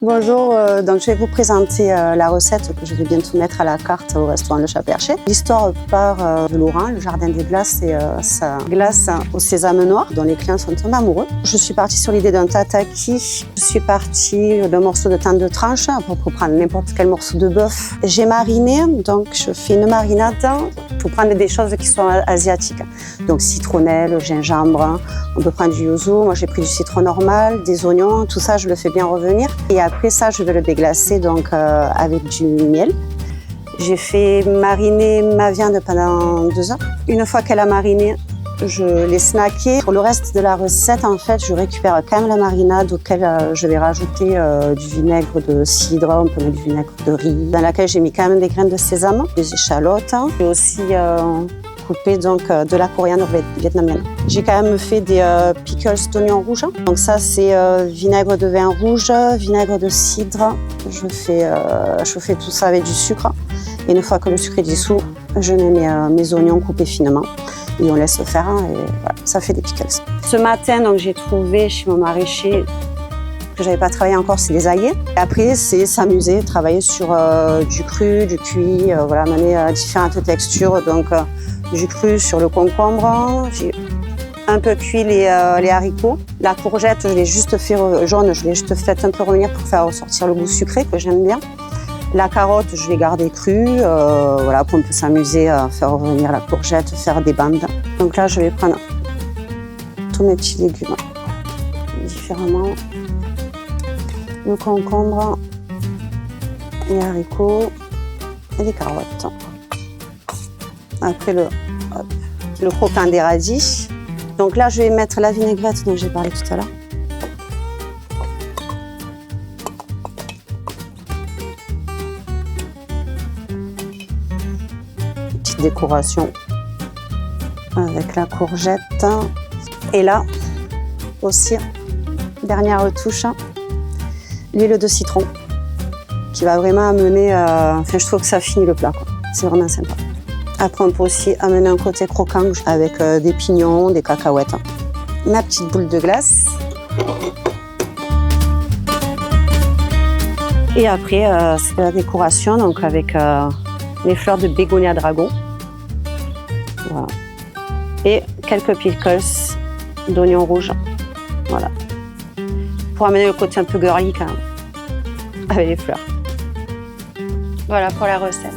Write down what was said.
Bonjour, donc je vais vous présenter la recette que je vais bientôt mettre à la carte au restaurant Le Chat Perché. L'histoire part de Laurent, le jardin des glaces et sa glace au sésame noir dont les clients sont tombés amoureux. Je suis partie sur l'idée d'un tataki. Je suis partie d'un morceau de thym de tranche pour prendre n'importe quel morceau de bœuf. J'ai mariné, donc je fais une marinade. Il faut prendre des choses qui sont asiatiques. Donc citronnelle, gingembre, on peut prendre du yuzu. Moi j'ai pris du citron normal, des oignons, tout ça je le fais bien revenir. Et après ça, je vais le déglacer donc, avec du miel. J'ai fait mariner ma viande pendant 2 heures. Une fois qu'elle a mariné, je l'ai snacké. Pour le reste de la recette, en fait, je récupère quand même la marinade auquel je vais rajouter du vinaigre de cidre, on peut mettre du vinaigre de riz, dans laquelle j'ai mis quand même des graines de sésame, des échalotes. J'ai aussi coupé donc, de la coriandre vietnamienne. J'ai quand même fait des pickles d'oignons rouges. Donc ça, c'est vinaigre de vin rouge, vinaigre de cidre. Je fais tout ça avec du sucre. Et une fois que le sucre est dissous, je mets mes oignons coupés finement. Et on laisse faire et voilà, ça fait des pickles. Ce matin, donc, j'ai trouvé chez mon maraîcher que j'avais pas travaillé encore, c'est les aillés. Et après, c'est s'amuser, travailler sur du cru, du cuit, voilà, mener à différentes textures. Donc, du cru sur le concombre. J'ai un peu cuit les haricots. La courgette, je l'ai juste fait jaune, je l'ai juste fait un peu revenir pour faire ressortir le goût sucré que j'aime bien. La carotte, je l'ai gardée crue. Voilà, on peut s'amuser à faire revenir la courgette, faire des bandes. Donc là, je vais prendre tous mes petits légumes différemment. Le concombre, les haricots et les carottes. Après le croquant des radis. Donc là, je vais mettre la vinaigrette dont j'ai parlé tout à l'heure. Petite décoration avec la courgette. Et là, aussi, dernière retouche, l'huile de citron qui va vraiment amener... je trouve que ça finit le plat, quoi. C'est vraiment sympa. Après, on peut aussi amener un côté croquant avec des pignons, des cacahuètes. Ma petite boule de glace. Et après, c'est la décoration donc avec les fleurs de bégonia dragon. Voilà. Et quelques pickles d'oignons rouges. Voilà. Pour amener le côté un peu girly quand même, avec les fleurs. Voilà pour la recette.